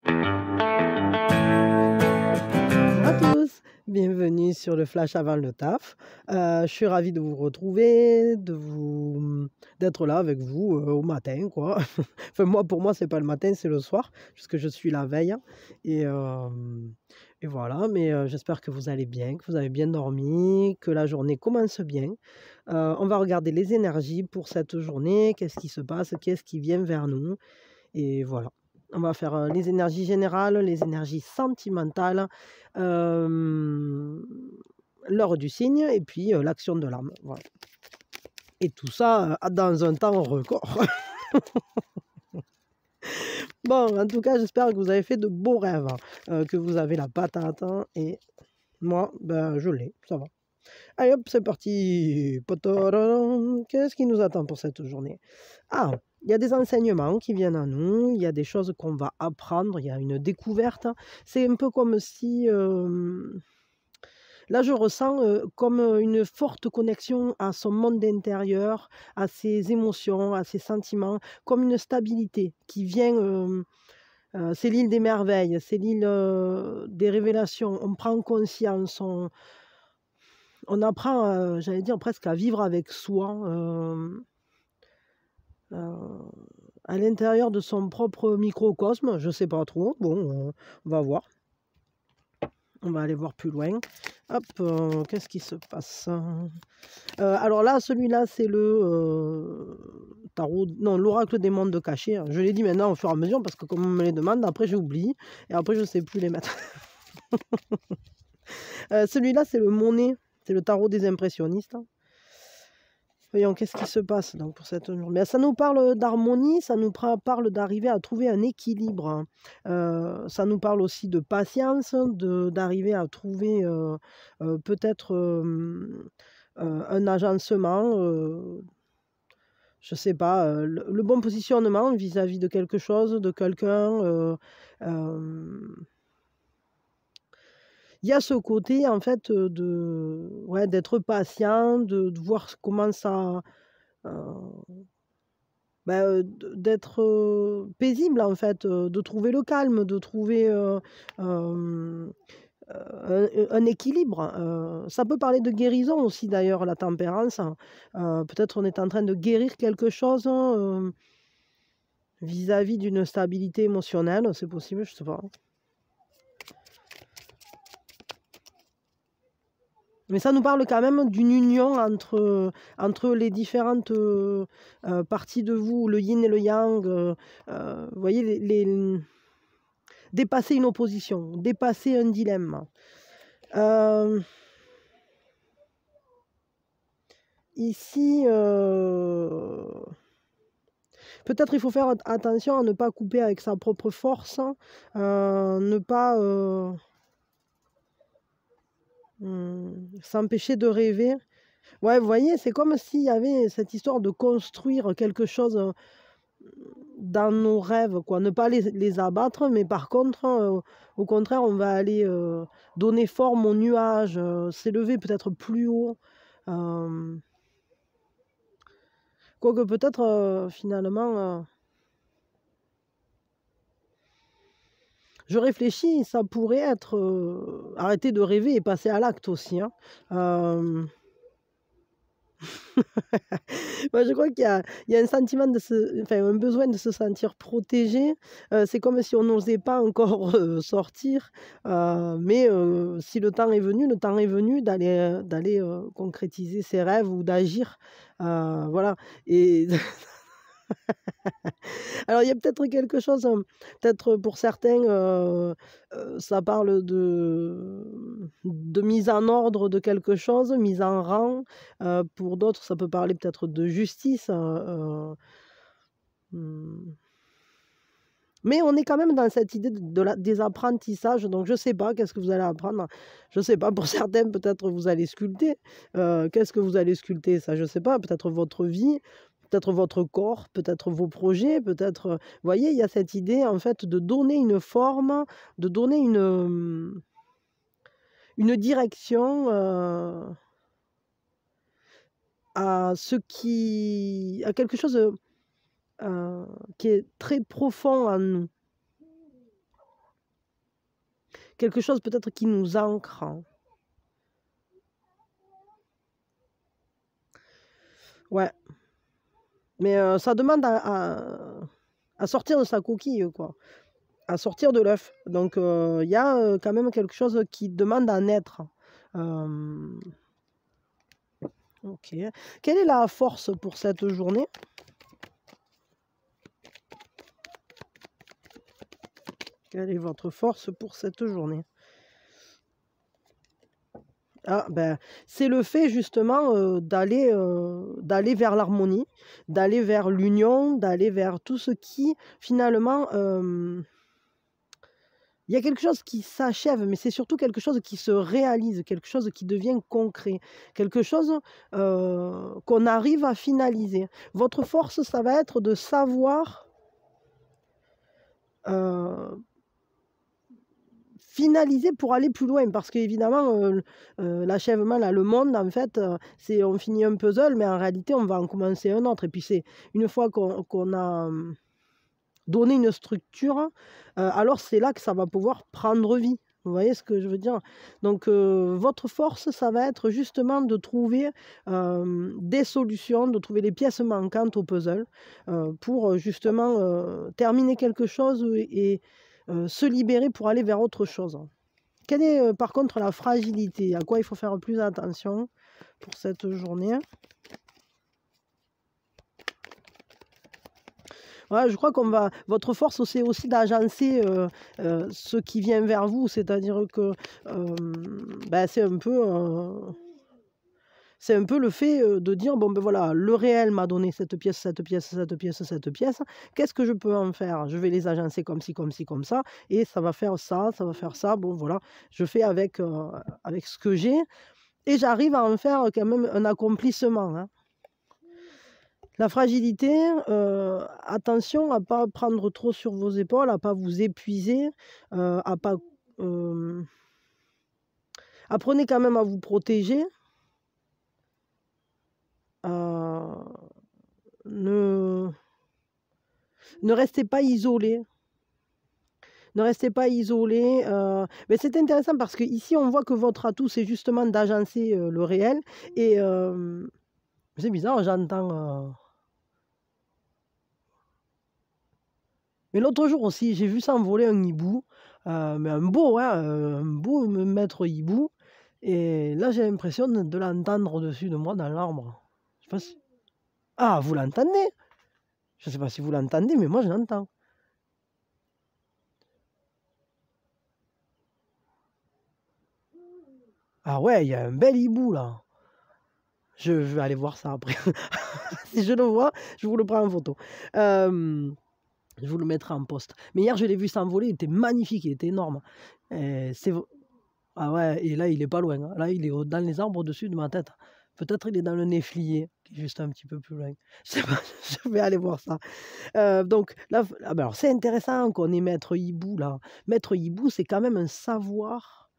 Bonjour à tous, bienvenue sur le flash avant le taf. Je suis ravie de vous retrouver, d'être là avec vous, au matin quoi. Enfin moi, pour moi, c'est pas le matin, c'est le soir, puisque je suis la veille et voilà, mais j'espère que vous allez bien, que vous avez bien dormi, que la journée commence bien. On va regarder les énergies pour cette journée, qu'est-ce qui se passe, qu'est-ce qui vient vers nous et voilà. On va faire, les énergies générales, les énergies sentimentales, l'heure du cygne et puis, l'action de l'âme, voilà et tout ça, dans un temps record. Bon, en tout cas, j'espère que vous avez fait de beaux rêves, que vous avez la patate, hein, et moi, ben, je l'ai, ça va. Allez hop, c'est parti! Patadam. Qu'est-ce qui nous attend pour cette journée? Ah! Il y a des enseignements qui viennent à nous, il y a des choses qu'on va apprendre, il y a une découverte. C'est un peu comme si, là je ressens, comme, une forte connexion à son monde intérieur, à ses émotions, à ses sentiments, comme une stabilité qui vient, c'est l'île des merveilles, c'est l'île, des révélations. On prend conscience, on apprend, j'allais dire presque à vivre avec soi, heu, à l'intérieur de son propre microcosme, je sais pas trop, bon, on va voir. On va aller voir plus loin. Hop, qu'est-ce qui se passe? Alors là, celui-là, c'est le, tarot non, l'oracle des mondes cachés, hein. Je l'ai dit maintenant au fur et à mesure parce que comme on me les demande, après j'oublie et après je sais plus les mettre. Celui-là, c'est le Monnet, c'est le tarot des impressionnistes. Voyons, qu'est-ce qui se passe donc pour cette journée? Mais ça nous parle d'harmonie, ça nous parle d'arriver à trouver un équilibre, hein. Ça nous parle aussi de patience, d'arriver à trouver, peut-être, un agencement, je sais pas, le bon positionnement vis-à-vis de quelque chose, de quelqu'un, hem il y a ce côté en fait, de ouais, d'être patient, de voir comment ça, heu, bah, d'être, paisible en fait, de trouver le calme, de trouver, un équilibre. Ça peut parler de guérison aussi d'ailleurs, la tempérance, hein. Peut-être on est en train de guérir quelque chose, vis-à-vis d'une stabilité émotionnelle, c'est possible, je sais pas. Mais ça nous parle quand même d'une union entre les différentes, parties de vous, le yin et le yang, vous voyez dépasser une opposition, dépasser un dilemme. Ici, peut-être il faut faire attention à ne pas couper avec sa propre force, hein, ne pas, s'empêcher de rêver. Ouais, vous voyez, c'est comme s'il y avait cette histoire de construire quelque chose, dans nos rêves, quoi. Ne pas les abattre, mais par contre, au contraire, on va aller, donner forme aux nuages, s'élever peut-être plus haut. Hem, Quoique peut-être, finalement, je réfléchis, ça pourrait être, arrêter de rêver et passer à l'acte aussi, hein. Hem Bah, je crois qu'il y a un sentiment enfin, un besoin de se sentir protégé. C'est comme si on n'osait pas encore, sortir, mais si le temps est venu d'aller, concrétiser ses rêves ou d'agir, voilà et alors il y a peut-être quelque chose, peut-être pour certains, ça parle de mise en ordre de quelque chose, mise en rang, pour d'autres, ça peut parler peut-être de justice, mmh, mais on est quand même dans cette idée des apprentissages, donc je sais pas, qu'est-ce que vous allez apprendre? Je sais pas, pour certains, peut-être vous allez sculpter, qu'est-ce que vous allez sculpter? Ça, je sais pas, peut-être votre vie, peut-être votre corps, peut-être vos projets, peut-être, vous voyez, il y a cette idée, en fait, de donner une forme, de donner une direction, à quelque chose, qui est très profond en nous. quelque chose peut-être qui nous ancre. Ouais, mais ça demande à sortir de sa coquille, quoi, à sortir de l'œuf. Donc il y a quand même quelque chose qui demande à naître. Ok. Quelle est la force pour cette journée? Quelle est votre force pour cette journée? Ah, ben, c'est le fait justement d'aller vers l'harmonie, d'aller vers l'union, d'aller vers tout ce qui finalement... il y a quelque chose qui s'achève, mais c'est surtout quelque chose qui se réalise, quelque chose qui devient concret, quelque chose qu'on arrive à finaliser. Votre force, ça va être de savoir finaliser pour aller plus loin, parce qu'évidemment, l'achèvement, là, le monde, en fait, c'est on finit un puzzle, mais en réalité, on va en commencer un autre. Et puis, c'est une fois qu'on a donné une structure, alors c'est là que ça va pouvoir prendre vie. Vous voyez ce que je veux dire? Donc, votre force, ça va être justement de trouver des solutions, de trouver les pièces manquantes au puzzle pour justement terminer quelque chose et se libérer pour aller vers autre chose. Quelle est par contre la fragilité? À quoi il faut faire plus attention pour cette journée? Ouais, je crois qu'on va. Votre force, c'est aussi d'agencer ce qui vient vers vous, c'est-à-dire que ben, c'est un peu le fait de dire bon ben voilà, le réel m'a donné cette pièce, cette pièce, cette pièce, cette pièce. Qu'est-ce que je peux en faire? Je vais les agencer comme ci, comme ci, comme ça, et ça va faire ça, ça va faire ça. Bon voilà, je fais avec ce que j'ai, et j'arrive à en faire quand même un accomplissement, hein. La fragilité, attention à ne pas prendre trop sur vos épaules, à ne pas vous épuiser, à pas. Apprenez quand même à vous protéger. Ne restez pas isolé. Ne restez pas isolé. Mais c'est intéressant parce qu'ici, on voit que votre atout, c'est justement d'agencer le réel. Et c'est bizarre, j'entends. Mais l'autre jour aussi, j'ai vu s'envoler un hibou. Mais un beau, hein, un beau maître hibou. Et là, j'ai l'impression de l'entendre au-dessus de moi dans l'arbre. Je sais pas si... Ah, vous l'entendez? Je ne sais pas si vous l'entendez, mais moi, je l'entends. Ah ouais, il y a un bel hibou, là. Je vais aller voir ça après. Si je le vois, je vous le prends en photo. Je vous le mettrai en post. Mais hier, je l'ai vu s'envoler, il était magnifique, il était énorme. Ah ouais, et là, il est pas loin, hein. Là, il est dans les arbres au-dessus de ma tête. Peut-être il est dans le néflier, qui est juste un petit peu plus loin. Je sais pas, je vais aller voir ça. Donc là, alors c'est intéressant qu'on ait Maître Hibou là. Maître Hibou, c'est quand même un savoir,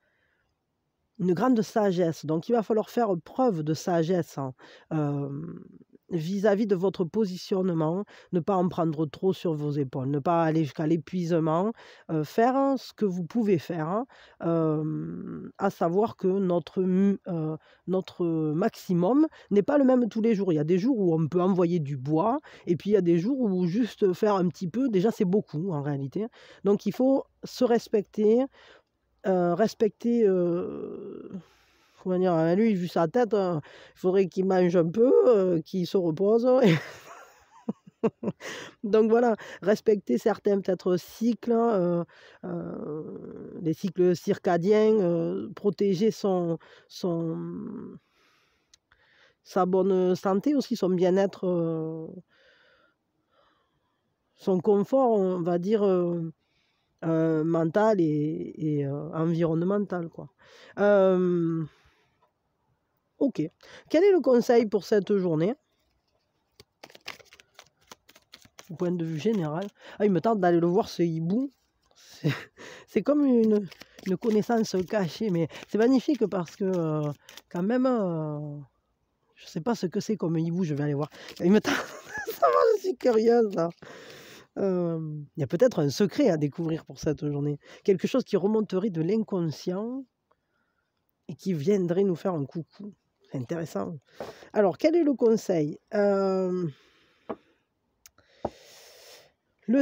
une grande sagesse. Donc il va falloir faire preuve de sagesse, hein, vis-à-vis de votre positionnement, ne pas en prendre trop sur vos épaules, ne pas aller jusqu'à l'épuisement, faire ce que vous pouvez faire, à savoir que notre maximum n'est pas le même tous les jours. Il y a des jours où on peut envoyer du bois, et puis il y a des jours où juste faire un petit peu, déjà c'est beaucoup en réalité. Donc il faut se respecter, respecter... comment dire, lui, vu sa tête, il faudrait qu'il mange un peu, qu'il se repose. Donc voilà, respecter certains peut-être cycles, les cycles circadiens, protéger sa bonne santé aussi, son bien-être, son confort, on va dire, mental et environnemental, quoi. Ok. Quel est le conseil pour cette journée? Au point de vue général. Ah, il me tente d'aller le voir, ce hibou. C'est comme une connaissance cachée, mais c'est magnifique parce que quand même, je sais pas ce que c'est comme hibou, je vais aller voir. Il me tente... Ça va, je suis curieuse là. Il y a peut-être un secret à découvrir pour cette journée. Quelque chose qui remonterait de l'inconscient et qui viendrait nous faire un coucou. C'est intéressant. Alors, quel est le conseil? Le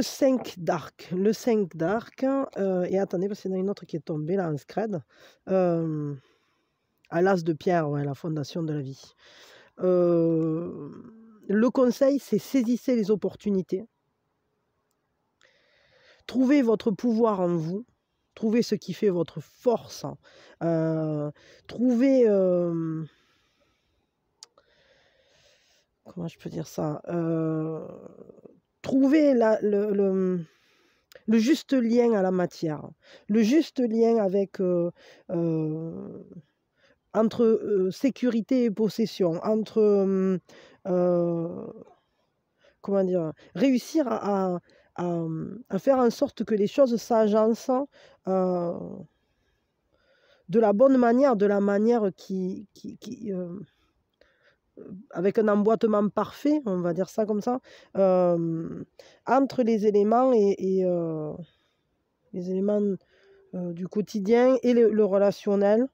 5 d'arc. Le 5 d'arc, et attendez, parce qu'il y en a une autre qui est tombée là en scred. À l'as de pierre, ouais, la fondation de la vie. Le conseil, c'est saisissez les opportunités. Trouvez votre pouvoir en vous. Trouvez ce qui fait votre force. Trouvez... comment je peux dire ça? Trouvez le juste lien à la matière. Le juste lien avec... entre sécurité et possession. Entre... comment dire? Réussir à faire en sorte que les choses s'agencent de la bonne manière, de la manière avec un emboîtement parfait, on va dire ça comme ça, entre les éléments et les éléments du quotidien et le relationnel.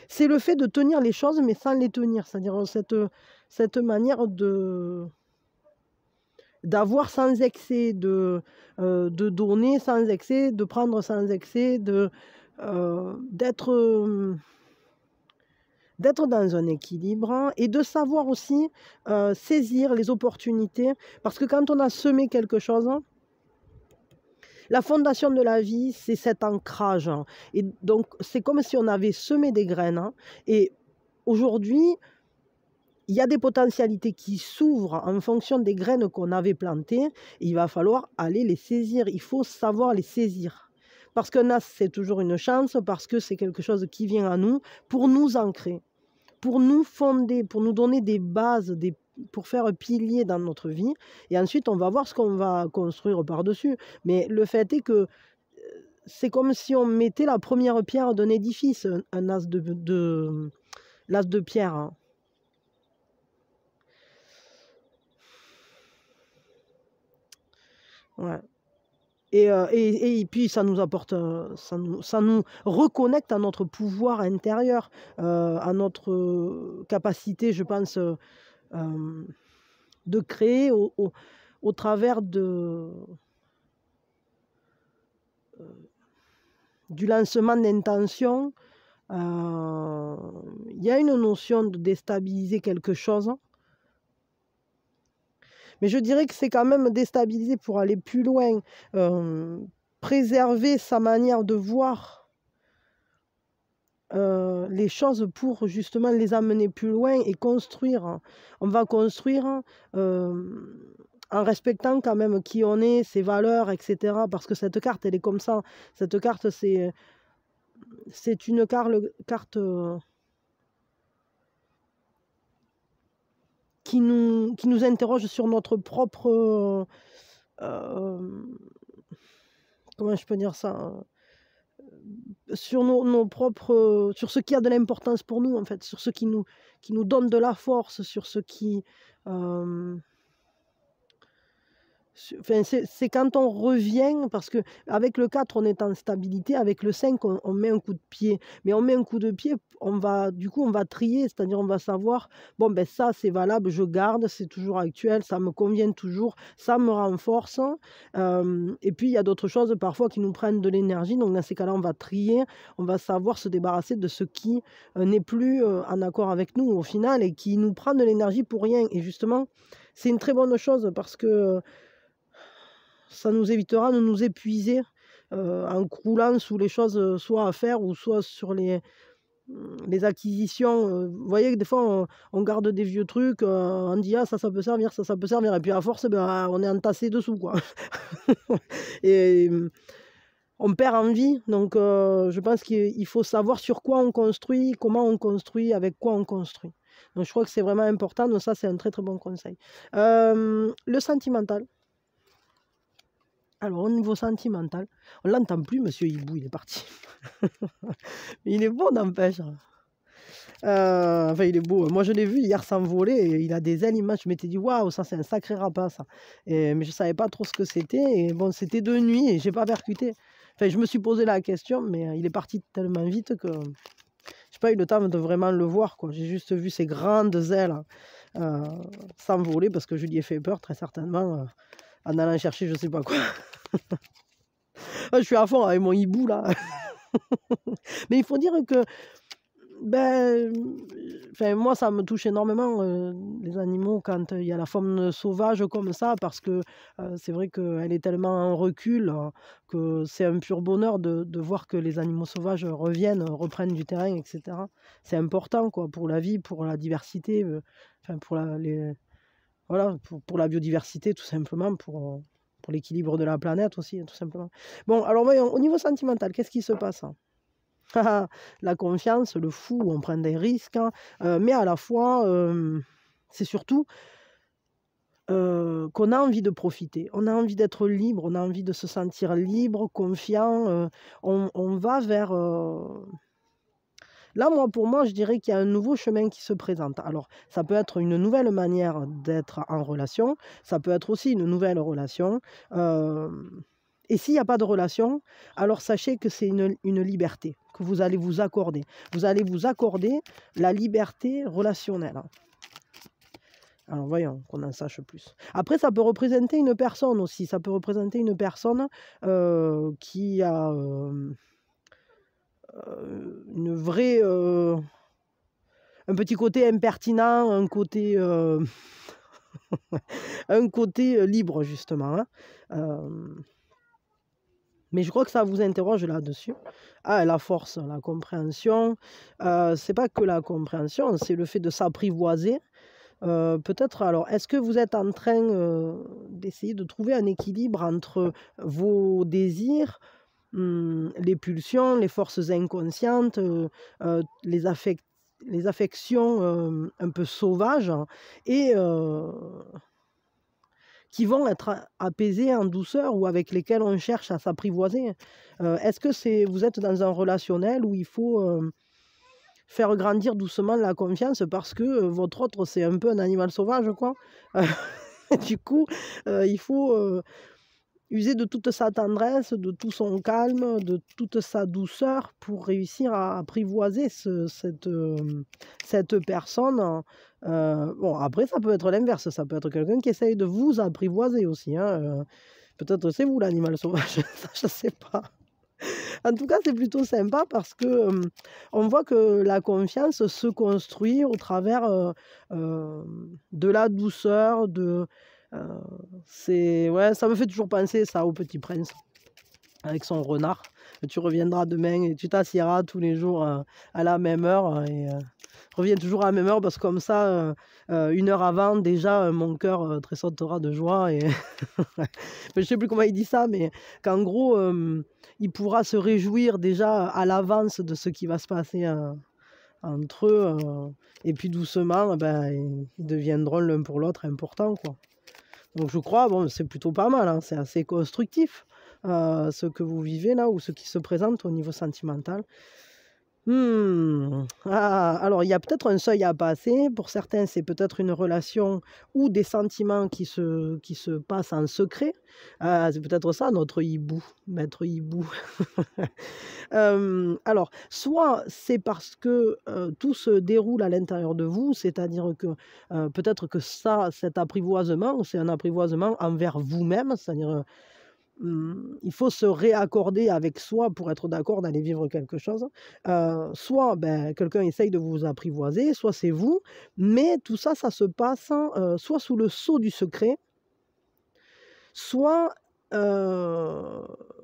C'est le fait de tenir les choses, mais sans les tenir. C'est-à-dire cette manière d'avoir sans excès, de donner sans excès, de prendre sans excès, d'être dans un équilibre et de savoir aussi saisir les opportunités. Parce que quand on a semé quelque chose, la fondation de la vie, c'est cet ancrage. Et donc, c'est comme si on avait semé des graines. Et aujourd'hui, il y a des potentialités qui s'ouvrent en fonction des graines qu'on avait plantées. Et il va falloir aller les saisir. Il faut savoir les saisir. Parce qu'un as, c'est toujours une chance, parce que c'est quelque chose qui vient à nous pour nous ancrer, pour nous fonder, pour nous donner des bases, pour faire un pilier dans notre vie. Et ensuite, on va voir ce qu'on va construire par-dessus. Mais le fait est que c'est comme si on mettait la première pierre d'un édifice, un as l'as de pierre. Hein. Ouais. Et puis ça nous apporte, ça nous reconnecte à notre pouvoir intérieur, à notre capacité, je pense, de créer au travers du lancement d'intention. Il y a une notion de déstabiliser quelque chose. Mais je dirais que c'est quand même déstabiliser pour aller plus loin, préserver sa manière de voir les choses pour justement les amener plus loin et construire. On va construire en respectant quand même qui on est, ses valeurs, etc. Parce que cette carte, elle est comme ça. Cette carte, c'est une carte qui nous interroge sur notre propre... comment je peux dire ça? Sur nos propres... sur ce qui a de l'importance pour nous, en fait. Sur ce qui nous donne de la force, sur ce qui... Enfin, c'est quand on revient, parce qu'avec le 4, on est en stabilité, avec le 5, on met un coup de pied. Mais on met un coup de pied, du coup, on va trier, c'est-à-dire on va savoir, bon, ben ça, c'est valable, je garde, c'est toujours actuel, ça me convient toujours, ça me renforce. Et puis, il y a d'autres choses parfois qui nous prennent de l'énergie. Donc, dans ces cas-là, on va trier, on va savoir se débarrasser de ce qui n'est plus en accord avec nous au final et qui nous prend de l'énergie pour rien. Et justement, c'est une très bonne chose parce que ça nous évitera de nous épuiser en croulant sous les choses soit à faire ou soit sur les acquisitions. Vous voyez que des fois, on garde des vieux trucs, on dit ah, ça peut servir, ça peut servir. Et puis à force, ben, on est entassé dessous. Quoi. Et on perd en vie. Donc je pense qu'il faut savoir sur quoi on construit, comment on construit, avec quoi on construit. Donc je crois que c'est vraiment important. Donc ça, c'est un très très bon conseil. Le sentimental. Alors, au niveau sentimental, on ne l'entend plus, monsieur Hibou, il est parti. Mais il est bon, n'empêche. Enfin, il est beau. Moi, je l'ai vu hier s'envoler et il a des ailes immenses. Je m'étais dit, waouh, ça, c'est un sacré rapace, ça. Mais je savais pas trop ce que c'était. Et bon, c'était de nuit et j'ai pas percuté. Enfin, je me suis posé la question, mais il est parti tellement vite que j'ai pas eu le temps de vraiment le voir, quoi. J'ai juste vu ses grandes ailes s'envoler parce que je lui ai fait peur, très certainement, en allant chercher je sais pas quoi. Je suis à fond avec mon hibou, là. Mais il faut dire que ben, enfin, moi, ça me touche énormément, les animaux quand il y a la faune sauvage comme ça, parce que c'est vrai qu'elle est tellement en recul que c'est un pur bonheur de voir que les animaux sauvages reviennent, reprennent du terrain, etc. C'est important, quoi, pour la vie, pour la diversité, enfin, voilà, pour la biodiversité, tout simplement, pour l'équilibre de la planète aussi, tout simplement. Bon, alors voyons, au niveau sentimental, qu'est-ce qui se passe? La confiance, le fou, on prend des risques, hein, mais à la fois, c'est surtout qu'on a envie de profiter, on a envie d'être libre, on a envie de se sentir libre, confiant, on va vers... Là, moi, pour moi, je dirais qu'il y a un nouveau chemin qui se présente. Alors, ça peut être une nouvelle manière d'être en relation, ça peut être aussi une nouvelle relation. Et s'il n'y a pas de relation, alors sachez que c'est une liberté que vous allez vous accorder. Vous allez vous accorder la liberté relationnelle. Alors voyons qu'on en sache plus. Après, ça peut représenter une personne aussi. Ça peut représenter une personne qui a une vraie... un petit côté impertinent, un côté... un côté libre, justement. Hein. Mais je crois que ça vous interroge là-dessus. Ah, la force, la compréhension. C'est pas que la compréhension, c'est le fait de s'apprivoiser. Peut-être, alors, est-ce que vous êtes en train d'essayer de trouver un équilibre entre vos désirs, les pulsions, les forces inconscientes, les affections un peu sauvages et qui vont être apaisées en douceur ou avec lesquelles on cherche à s'apprivoiser. Est-ce que vous êtes dans un relationnel où il faut faire grandir doucement la confiance parce que votre autre, c'est un peu un animal sauvage, quoi. Du coup, il faut user de toute sa tendresse, de tout son calme, de toute sa douceur pour réussir à apprivoiser cette personne. Bon, après, ça peut être l'inverse, ça peut être quelqu'un qui essaye de vous apprivoiser aussi, hein. Peut-être c'est vous l'animal sauvage, ça, je ne sais pas. En tout cas, c'est plutôt sympa parce que on voit que la confiance se construit au travers de la douceur, ouais, ça me fait toujours penser ça au Petit Prince avec son renard. Tu reviendras demain et tu t'assieras tous les jours à la même heure et reviens toujours à la même heure parce que comme ça, 1 heure avant, déjà, mon cœur tressautera de joie. Et je ne sais plus comment il dit ça, mais qu'en gros, il pourra se réjouir déjà à l'avance de ce qui va se passer entre eux. Et puis doucement, ben, ils deviendront l'un pour l'autre importants, quoi. Donc je crois, bon, c'est plutôt pas mal, hein, c'est assez constructif ce que vous vivez là ou ce qui se présente au niveau sentimental. Alors il y a peut-être un seuil à passer. Pour certains, c'est peut-être une relation ou des sentiments qui se passent en secret. C'est peut-être ça notre hibou, maître hibou. Alors, soit c'est parce que tout se déroule à l'intérieur de vous, c'est-à-dire que peut-être que cet apprivoisement, c'est un apprivoisement envers vous-même, c'est-à-dire il faut se réaccorder avec soi pour être d'accord d'aller vivre quelque chose. Soit ben, quelqu'un essaye de vous apprivoiser, soit c'est vous, mais tout ça, ça se passe soit sous le sceau du secret, soit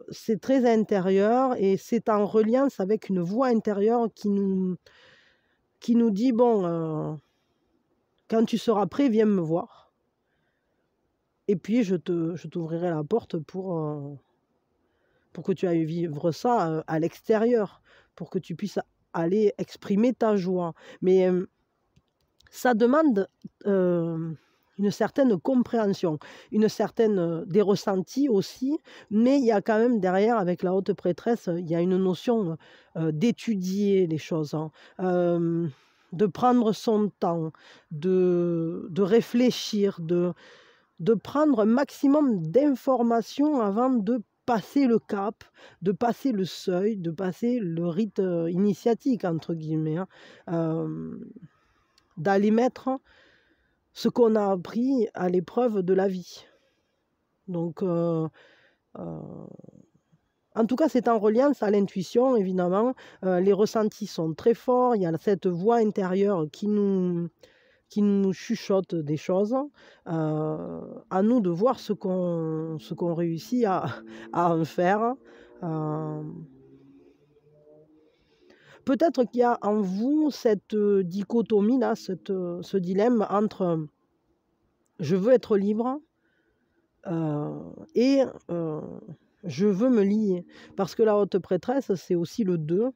c'est très intérieur et c'est en reliance avec une voix intérieure qui nous dit, bon, quand tu seras prêt, viens me voir. Et puis je t'ouvrirai la porte pour que tu ailles vivre ça à l'extérieur, pour que tu puisses aller exprimer ta joie. Mais ça demande une certaine compréhension, une certaine des ressentis aussi, mais il y a quand même derrière, avec la haute prêtresse, il y a une notion d'étudier les choses, hein. de prendre son temps, de réfléchir, de prendre un maximum d'informations avant de passer le cap, de passer le seuil, de passer le rite initiatique, entre guillemets, hein, d'aller mettre ce qu'on a appris à l'épreuve de la vie. Donc, en tout cas, c'est en reliance à l'intuition, évidemment. Les ressentis sont très forts. Il y a cette voix intérieure qui nous chuchote des choses. À nous de voir ce qu'on réussit à en faire. Peut-être qu'il y a en vous cette dichotomie, là, ce dilemme entre je veux être libre et je veux me lier. Parce que la haute prêtresse, c'est aussi le 2.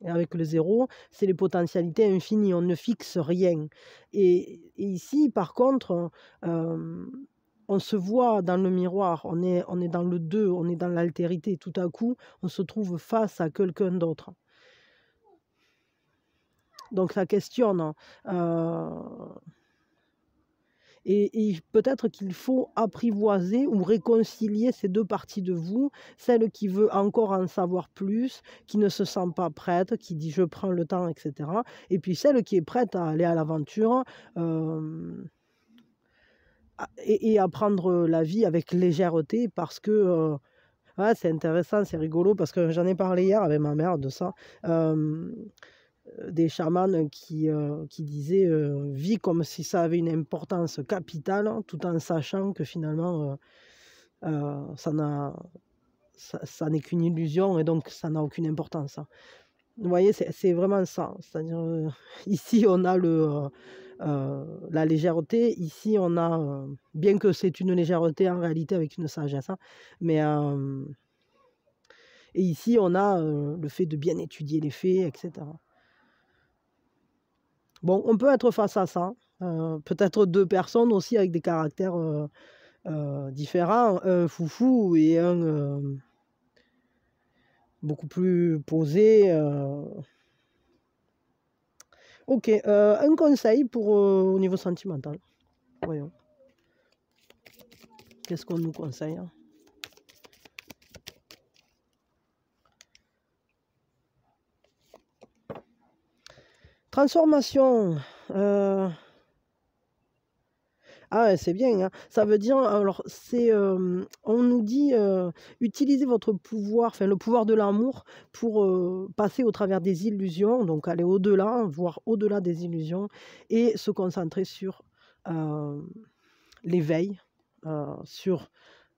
Et avec le 0, c'est les potentialités infinies. On ne fixe rien. Et ici, par contre, on se voit dans le miroir. On est dans le 2, on est dans l'altérité. Tout à coup, on se trouve face à quelqu'un d'autre. Donc ça questionne. Et peut-être qu'il faut apprivoiser ou réconcilier ces deux parties de vous, celle qui veut encore en savoir plus, qui ne se sent pas prête, qui dit je prends le temps, etc. Et puis celle qui est prête à aller à l'aventure et à prendre la vie avec légèreté parce que ouais, c'est intéressant, c'est rigolo parce que j'en ai parlé hier avec ma mère de ça. Des chamans qui disaient vie comme si ça avait une importance capitale, tout en sachant que finalement ça n'est qu'une illusion et donc ça n'a aucune importance. Vous voyez, c'est vraiment ça. C'est-à-dire, ici on a la légèreté, ici on a, bien que c'est une légèreté en réalité avec une sagesse, hein, mais et ici on a le fait de bien étudier les faits, etc. Bon, on peut être face à ça. Peut-être deux personnes aussi avec des caractères différents. Un foufou et un beaucoup plus posé. Ok, un conseil pour au niveau sentimental. Voyons. Qu'est-ce qu'on nous conseille, hein? Transformation. Ah ouais, c'est bien, hein. Ça veut dire, alors c'est, on nous dit, utilisez votre pouvoir, enfin le pouvoir de l'amour pour passer au travers des illusions, donc aller au-delà, voir au-delà des illusions et se concentrer sur l'éveil, sur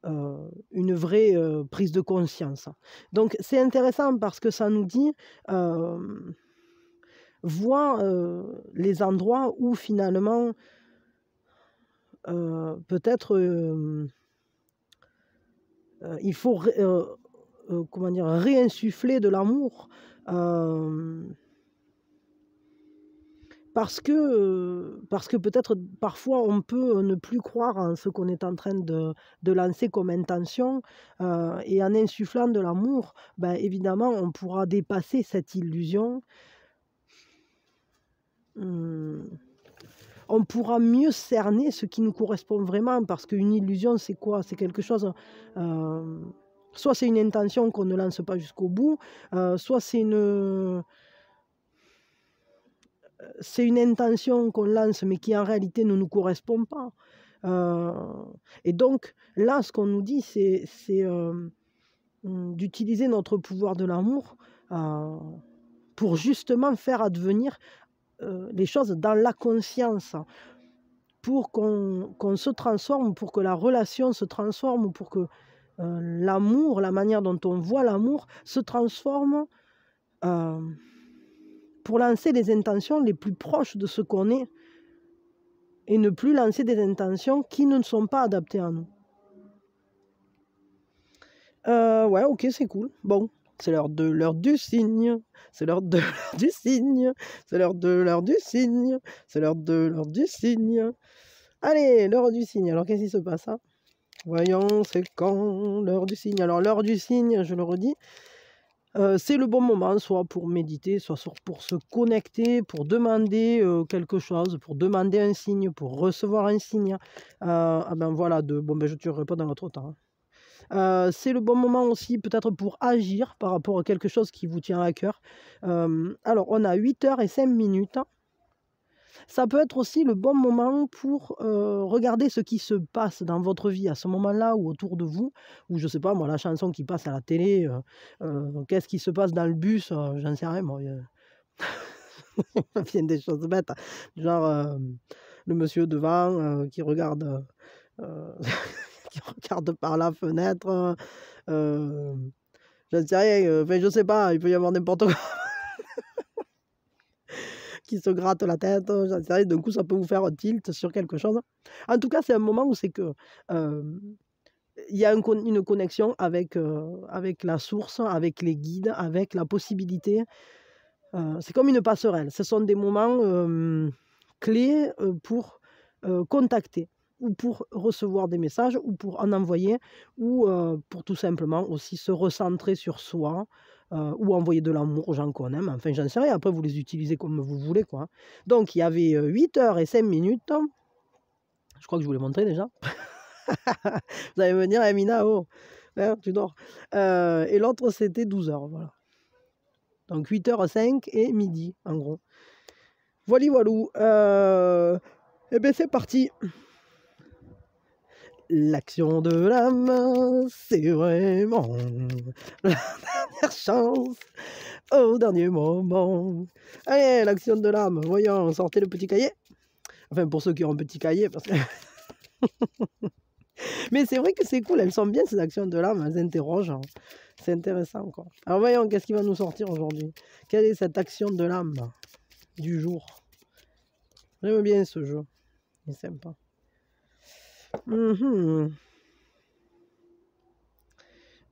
une vraie prise de conscience. Donc c'est intéressant parce que ça nous dit, vois les endroits où finalement peut-être il faut comment dire, réinsuffler de l'amour parce que peut-être parfois on peut ne plus croire en ce qu'on est en train de lancer comme intention et en insufflant de l'amour, ben, évidemment on pourra dépasser cette illusion. On pourra mieux cerner ce qui nous correspond vraiment, parce qu'une illusion, c'est quoi? C'est quelque chose, soit c'est une intention qu'on ne lance pas jusqu'au bout, soit c'est une intention qu'on lance, mais qui en réalité ne nous correspond pas. Et donc, là, ce qu'on nous dit, c'est d'utiliser notre pouvoir de l'amour pour justement faire advenir les choses dans la conscience, pour qu'on se transforme, pour que la relation se transforme, pour que l'amour, la manière dont on voit l'amour se transforme pour lancer des intentions les plus proches de ce qu'on est et ne plus lancer des intentions qui ne sont pas adaptées à nous. Ouais, ok, c'est cool. Bon, c'est l'heure du signe. C'est l'heure du signe. C'est l'heure du signe. C'est l'heure du signe. Allez, l'heure du signe. Alors, qu'est-ce qui se passe, hein? Voyons, c'est quand l'heure du signe. Alors, l'heure du signe, je le redis, c'est le bon moment, soit pour méditer, soit pour se connecter, pour demander quelque chose, pour demander un signe, pour recevoir un signe. Ah ben voilà, bon ben je te réponds dans l'autre temps. C'est le bon moment aussi peut-être pour agir par rapport à quelque chose qui vous tient à cœur. Alors on a 8h05. Ça peut être aussi le bon moment pour regarder ce qui se passe dans votre vie à ce moment-là ou autour de vous, ou je sais pas moi, la chanson qui passe à la télé, qu'est-ce qui se passe dans le bus, j'en sais rien moi. Ça vient des choses bêtes, genre le monsieur devant qui regarde, qui regarde par la fenêtre, j'en sais rien, enfin je sais pas, il peut y avoir n'importe quoi. Qui se gratte la tête, j'en sais rien, d'un coup ça peut vous faire un tilt sur quelque chose. En tout cas, c'est un moment où c'est que, il y a une connexion avec la source, avec les guides, avec la possibilité, c'est comme une passerelle. Ce sont des moments, clés, pour, contacter ou pour recevoir des messages ou pour en envoyer ou, pour tout simplement aussi se recentrer sur soi, ou envoyer de l'amour aux gens qu'on aime. Enfin, j'en sais rien, après vous les utilisez comme vous voulez, quoi, hein. Donc il y avait, 8h05. Je crois que je vous l'ai montré déjà. Vous allez me dire: «Eh Mina, oh, hein, tu dors». Et l'autre c'était 12h, voilà. Donc 8h05 et midi, en gros. Voili voilou, et beh, c'est parti. L'action de l'âme, c'est vraiment la dernière chance au dernier moment. Allez, l'action de l'âme, voyons, sortez le petit cahier. Enfin, pour ceux qui ont un petit cahier, parce que mais c'est vrai que c'est cool, elles sont bien ces actions de l'âme, elles interrogent, hein. C'est intéressant, quoi. Alors voyons, qu'est-ce qui va nous sortir aujourd'hui? Quelle est cette action de l'âme du jour? J'aime bien ce jeu, il est sympa.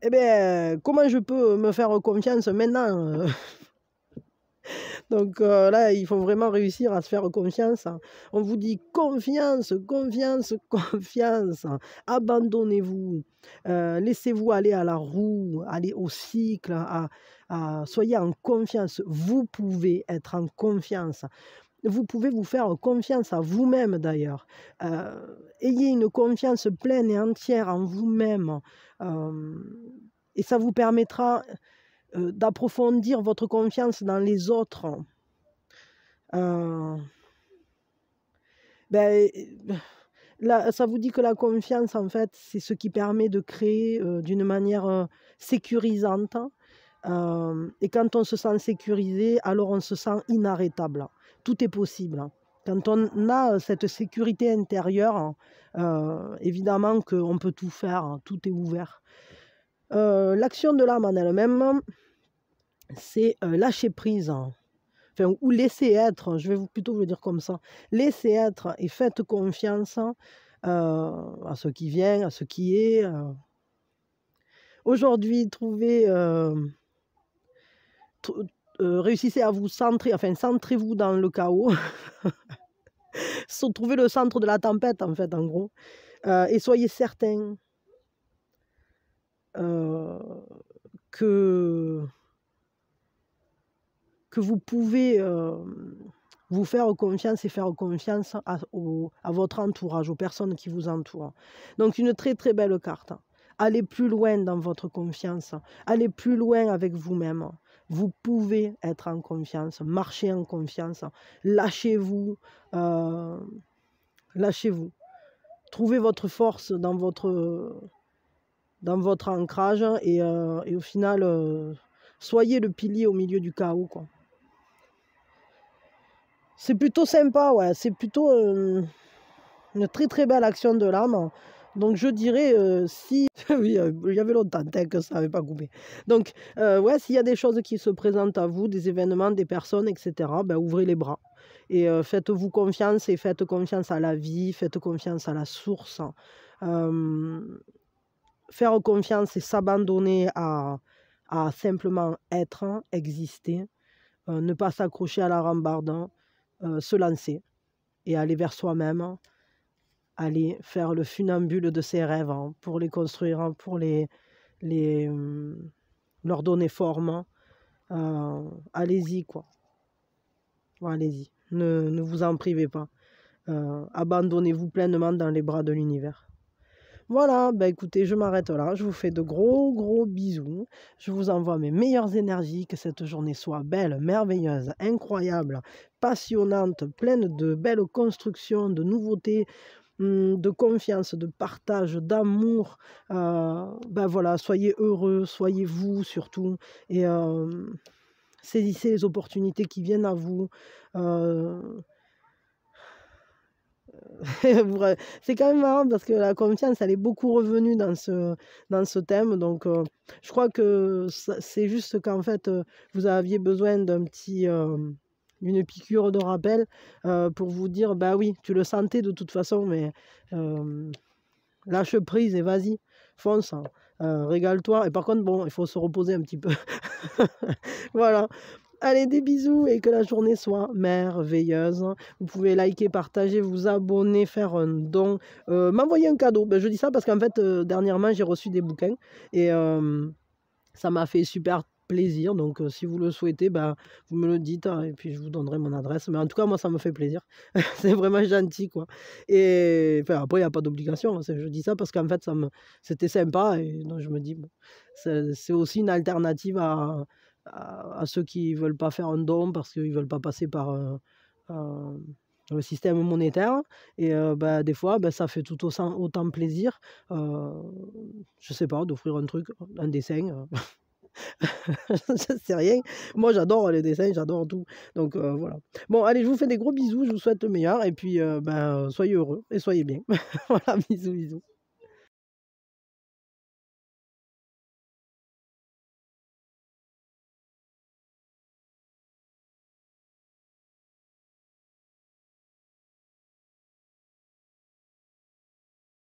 Eh bien, comment je peux me faire confiance maintenant? Donc là, il faut vraiment réussir à se faire confiance. On vous dit confiance, confiance, confiance. Abandonnez-vous. Laissez-vous aller à la roue, aller au cycle. Soyez en confiance. Vous pouvez être en confiance. Vous pouvez vous faire confiance à vous-même d'ailleurs. Ayez une confiance pleine et entière en vous-même. Et ça vous permettra d'approfondir votre confiance dans les autres. Ben, là, ça vous dit que la confiance, en fait, c'est ce qui permet de créer d'une manière sécurisante. Et quand on se sent sécurisé, alors on se sent inarrêtable. Tout est possible. Quand on a cette sécurité intérieure, évidemment qu'on peut tout faire, tout est ouvert. L'action de l'âme en elle-même, c'est lâcher prise, enfin, ou laisser être, je vais plutôt vous le dire comme ça. Laissez être et faites confiance à ce qui vient, à ce qui est. Aujourd'hui, réussissez à vous centrer, enfin centrez-vous dans le chaos. Trouvez le centre de la tempête, en fait, en gros. Et soyez certain que vous pouvez vous faire confiance et faire confiance à votre entourage, aux personnes qui vous entourent. Donc une très très belle carte. Allez plus loin dans votre confiance, allez plus loin avec vous-même. Vous pouvez être en confiance, marcher en confiance, lâchez-vous, lâchez-vous. Trouvez votre force dans votre ancrage et au final, soyez le pilier au milieu du chaos, quoi. C'est plutôt sympa, ouais, c'est plutôt une très très belle action de l'âme. Donc je dirais, si oui, il y avait longtemps que ça n'avait pas coupé. Donc ouais, s'il y a des choses qui se présentent à vous, des événements, des personnes, etc., ben, ouvrez les bras. Et faites-vous confiance et faites confiance à la vie, faites confiance à la source. Faire confiance et s'abandonner à simplement être, exister, ne pas s'accrocher à la rambarde, se lancer et aller vers soi-même, aller faire le funambule de ses rêves pour les construire, pour leur donner forme, allez-y, quoi. Ouais, allez-y, ne vous en privez pas. Abandonnez-vous pleinement dans les bras de l'univers. Voilà, bah écoutez, je m'arrête là. Je vous fais de gros, gros bisous. Je vous envoie mes meilleures énergies. Que cette journée soit belle, merveilleuse, incroyable, passionnante, pleine de belles constructions, de nouveautés, de confiance, de partage, d'amour. Ben voilà, soyez heureux, soyez vous surtout. Et saisissez les opportunités qui viennent à vous. C'est quand même marrant parce que la confiance, elle est beaucoup revenue dans ce thème. Donc, je crois que c'est juste qu'en fait, vous aviez besoin d'une piqûre de rappel pour vous dire, bah oui, tu le sentais de toute façon, mais lâche prise et vas-y, fonce, hein. Régale-toi. Et par contre, bon, il faut se reposer un petit peu. Voilà. Allez, des bisous et que la journée soit merveilleuse. Vous pouvez liker, partager, vous abonner, faire un don, m'envoyer un cadeau. Ben, je dis ça parce qu'en fait, dernièrement, j'ai reçu des bouquins et ça m'a fait super plaisir. Donc, si vous le souhaitez, ben, vous me le dites hein, et puis je vous donnerai mon adresse. Mais en tout cas, moi, ça me fait plaisir. C'est vraiment gentil, quoi. Et enfin, après, il n'y a pas d'obligation. Hein, je dis ça parce qu'en fait, c'était sympa et donc je me dis, bon, c'est aussi une alternative à ceux qui ne veulent pas faire un don parce qu'ils ne veulent pas passer par le système monétaire. Et bah, des fois, bah, ça fait tout autant plaisir, je sais pas, d'offrir un truc, un dessin. Je sais rien. Moi, j'adore les dessins, j'adore tout. Donc voilà. Bon, allez, je vous fais des gros bisous, je vous souhaite le meilleur. Et puis, ben, soyez heureux et soyez bien. Voilà, bisous, bisous.